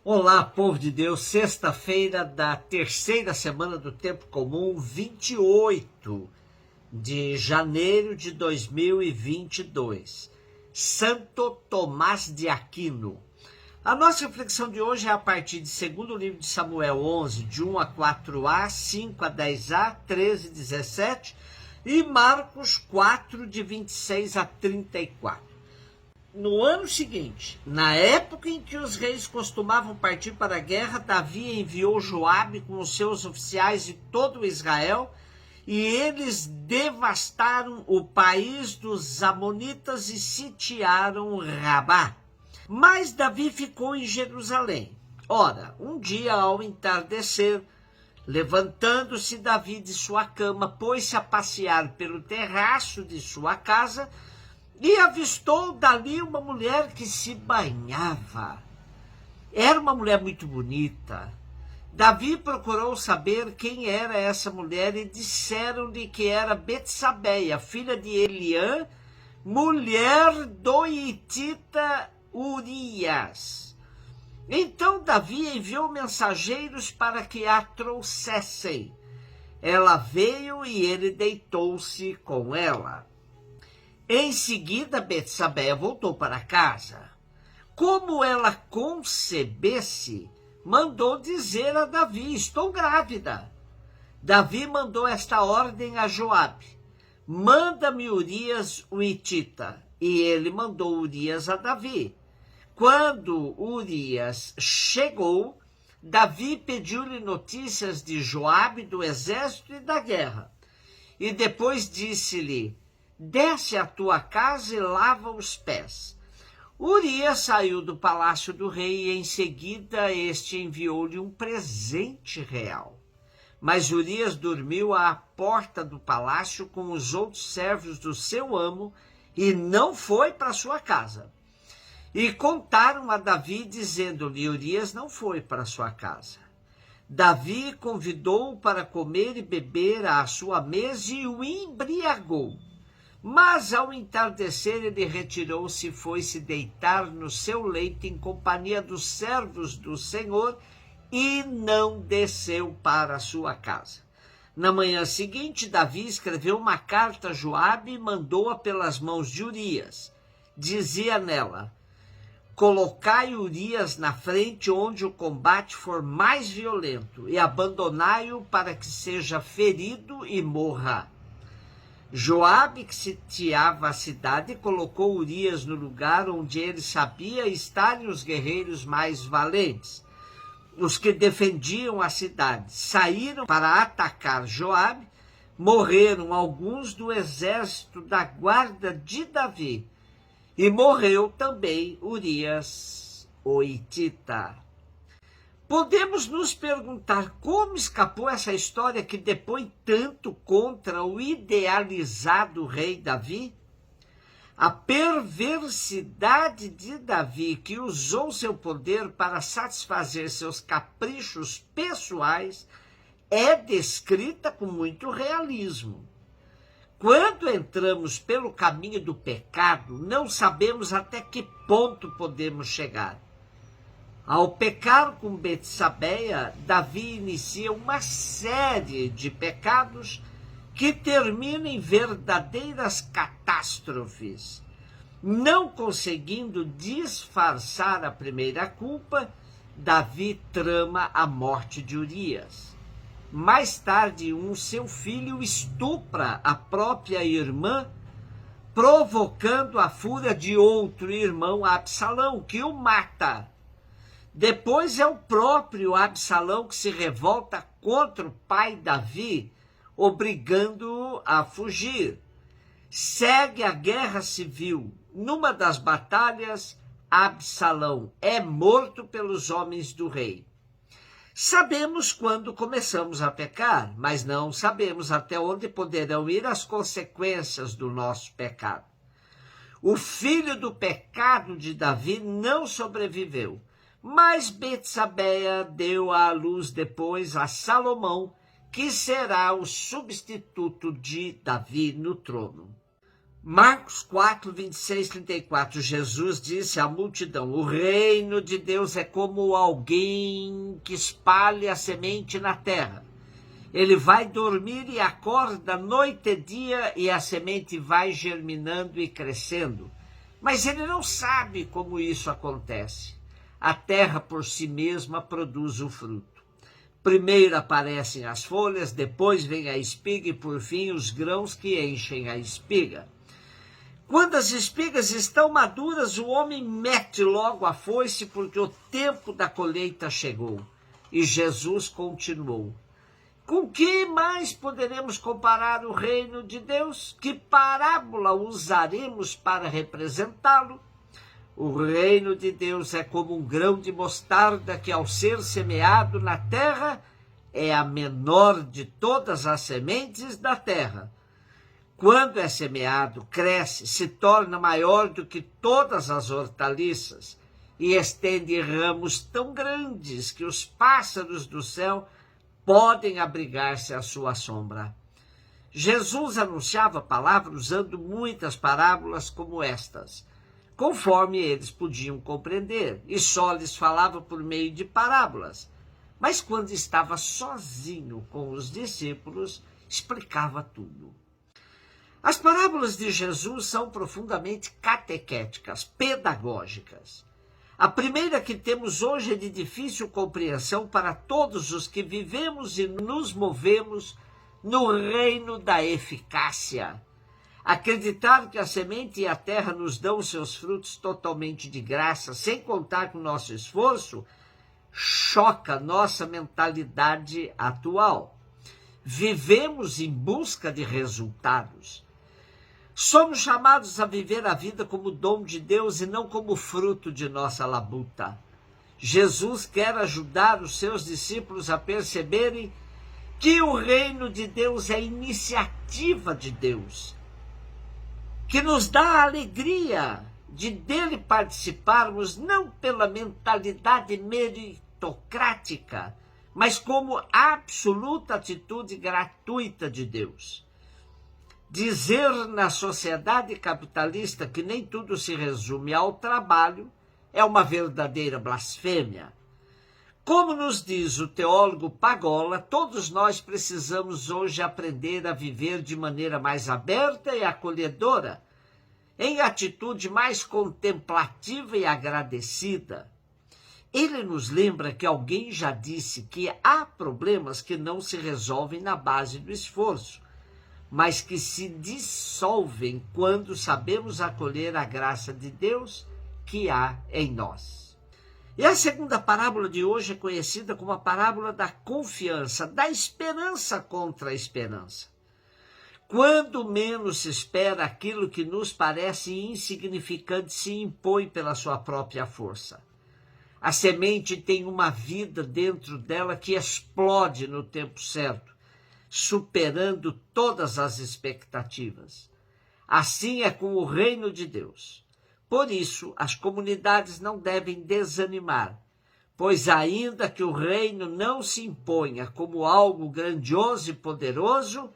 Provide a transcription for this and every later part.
Olá, povo de Deus, sexta-feira da terceira semana do Tempo Comum, 28 de janeiro de 2022. Santo Tomás de Aquino. A nossa reflexão de hoje é a partir de 2º livro de Samuel 11, de 1 a 4a, 5 a 10a, 13 a 17 e Marcos 4, de 26 a 34. No ano seguinte, na época em que os reis costumavam partir para a guerra, Davi enviou Joabe com os seus oficiais e todo Israel, e eles devastaram o país dos amonitas e sitiaram Rabá. Mas Davi ficou em Jerusalém. Ora, um dia ao entardecer, levantando-se Davi de sua cama, pôs-se a passear pelo terraço de sua casa e avistou dali uma mulher que se banhava. Era uma mulher muito bonita. Davi procurou saber quem era essa mulher e disseram-lhe que era Betsabeia, filha de Eliã, mulher do hitita Urias. Então Davi enviou mensageiros para que a trouxessem. Ela veio e ele deitou-se com ela. Em seguida, Betsabeia voltou para casa. Como ela concebesse, mandou dizer a Davi: estou grávida. Davi mandou esta ordem a Joabe: manda-me Urias o hitita. E ele mandou Urias a Davi. Quando Urias chegou, Davi pediu-lhe notícias de Joabe, do exército e da guerra. E depois disse-lhe: desce à tua casa e lava os pés. Urias saiu do palácio do rei e em seguida este enviou-lhe um presente real. Mas Urias dormiu à porta do palácio com os outros servos do seu amo e não foi para sua casa. E contaram a Davi, dizendo-lhe: Urias não foi para sua casa. Davi convidou-o para comer e beber à sua mesa e o embriagou. Mas ao entardecer ele retirou-se e foi se deitar no seu leito em companhia dos servos do Senhor e não desceu para a sua casa. Na manhã seguinte, Davi escreveu uma carta a Joabe e mandou-a pelas mãos de Urias. Dizia nela: colocai Urias na frente onde o combate for mais violento e abandonai-o para que seja ferido e morra. Joabe, que sitiava a cidade, colocou Urias no lugar onde ele sabia estarem os guerreiros mais valentes. Os que defendiam a cidade saíram para atacar Joabe. Morreram alguns do exército da guarda de Davi. E morreu também Urias o hitita. Podemos nos perguntar como escapou essa história que depõe tanto contra o idealizado rei Davi? A perversidade de Davi, que usou seu poder para satisfazer seus caprichos pessoais, é descrita com muito realismo. Quando entramos pelo caminho do pecado, não sabemos até que ponto podemos chegar. Ao pecar com Betsabeia, Davi inicia uma série de pecados que terminam em verdadeiras catástrofes. Não conseguindo disfarçar a primeira culpa, Davi trama a morte de Urias. Mais tarde, seu filho estupra a própria irmã, provocando a fúria de outro irmão, Absalão, que o mata. Depois é o próprio Absalão que se revolta contra o pai Davi, obrigando-o a fugir. Segue a guerra civil. Numa das batalhas, Absalão é morto pelos homens do rei. Sabemos quando começamos a pecar, mas não sabemos até onde poderão ir as consequências do nosso pecado. O filho do pecado de Davi não sobreviveu, mas Betsabeia deu à luz depois a Salomão, que será o substituto de Davi no trono. Marcos 4, 26, 34, Jesus disse à multidão: o reino de Deus é como alguém que espalha a semente na terra. Ele vai dormir e acorda noite e dia e a semente vai germinando e crescendo. Mas ele não sabe como isso acontece. A terra por si mesma produz o fruto. Primeiro aparecem as folhas, depois vem a espiga e por fim os grãos que enchem a espiga. Quando as espigas estão maduras, o homem mete logo a foice porque o tempo da colheita chegou. E Jesus continuou: com que mais poderemos comparar o reino de Deus? Que parábola usaremos para representá-lo? O reino de Deus é como um grão de mostarda que, ao ser semeado na terra, é a menor de todas as sementes da terra. Quando é semeado, cresce, se torna maior do que todas as hortaliças e estende ramos tão grandes que os pássaros do céu podem abrigar-se à sua sombra. Jesus anunciava a palavra usando muitas parábolas como estas, conforme eles podiam compreender, e só lhes falava por meio de parábolas. Mas quando estava sozinho com os discípulos, explicava tudo. As parábolas de Jesus são profundamente catequéticas, pedagógicas. A primeira que temos hoje é de difícil compreensão para todos os que vivemos e nos movemos no reino da eficácia. Acreditar que a semente e a terra nos dão seus frutos totalmente de graça, sem contar com nosso esforço, choca nossa mentalidade atual. Vivemos em busca de resultados. Somos chamados a viver a vida como dom de Deus e não como fruto de nossa labuta. Jesus quer ajudar os seus discípulos a perceberem que o reino de Deus é iniciativa de Deus, que nos dá a alegria de dele participarmos não pela mentalidade meritocrática, mas como absoluta atitude gratuita de Deus. Dizer na sociedade capitalista que nem tudo se resume ao trabalho é uma verdadeira blasfêmia. Como nos diz o teólogo Pagola, todos nós precisamos hoje aprender a viver de maneira mais aberta e acolhedora, em atitude mais contemplativa e agradecida. Ele nos lembra que alguém já disse que há problemas que não se resolvem na base do esforço, mas que se dissolvem quando sabemos acolher a graça de Deus que há em nós. E a segunda parábola de hoje é conhecida como a parábola da confiança, da esperança contra a esperança. Quando menos se espera, aquilo que nos parece insignificante se impõe pela sua própria força. A semente tem uma vida dentro dela que explode no tempo certo, superando todas as expectativas. Assim é com o reino de Deus. Por isso, as comunidades não devem desanimar, pois ainda que o reino não se imponha como algo grandioso e poderoso,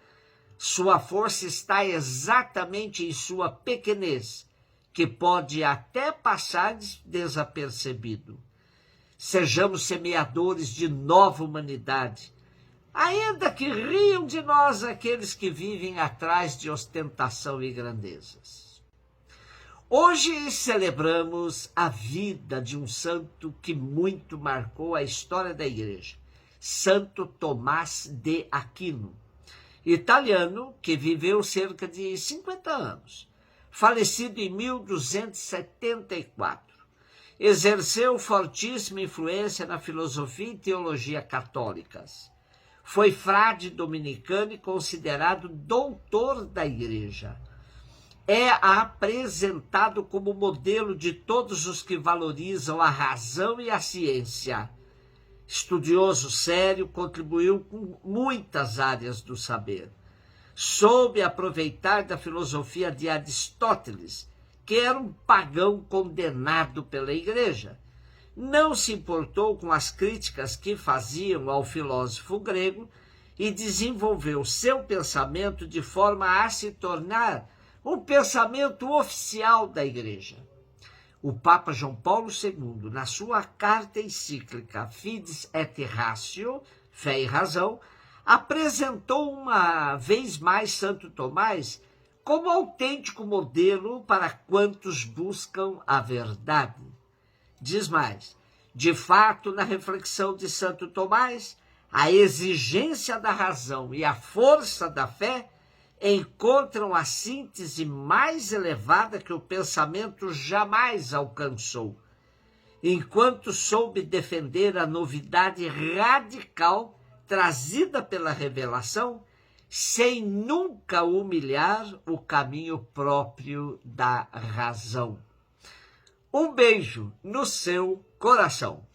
sua força está exatamente em sua pequenez, que pode até passar desapercebido. Sejamos semeadores de nova humanidade, ainda que riam de nós aqueles que vivem atrás de ostentação e grandezas. Hoje celebramos a vida de um santo que muito marcou a história da Igreja, Santo Tomás de Aquino, italiano que viveu cerca de 50 anos, falecido em 1274. Exerceu fortíssima influência na filosofia e teologia católicas. Foi frade dominicano e considerado doutor da Igreja. É apresentado como modelo de todos os que valorizam a razão e a ciência. Estudioso sério, contribuiu com muitas áreas do saber. Soube aproveitar da filosofia de Aristóteles, que era um pagão condenado pela Igreja. Não se importou com as críticas que faziam ao filósofo grego e desenvolveu seu pensamento de forma a se tornar um pensamento oficial da Igreja. O Papa João Paulo II, na sua carta encíclica Fides et Ratio, Fé e Razão, apresentou uma vez mais Santo Tomás como autêntico modelo para quantos buscam a verdade. Diz mais, de fato, na reflexão de Santo Tomás, a exigência da razão e a força da fé encontram a síntese mais elevada que o pensamento jamais alcançou, enquanto soube defender a novidade radical trazida pela revelação, sem nunca humilhar o caminho próprio da razão. Um beijo no seu coração.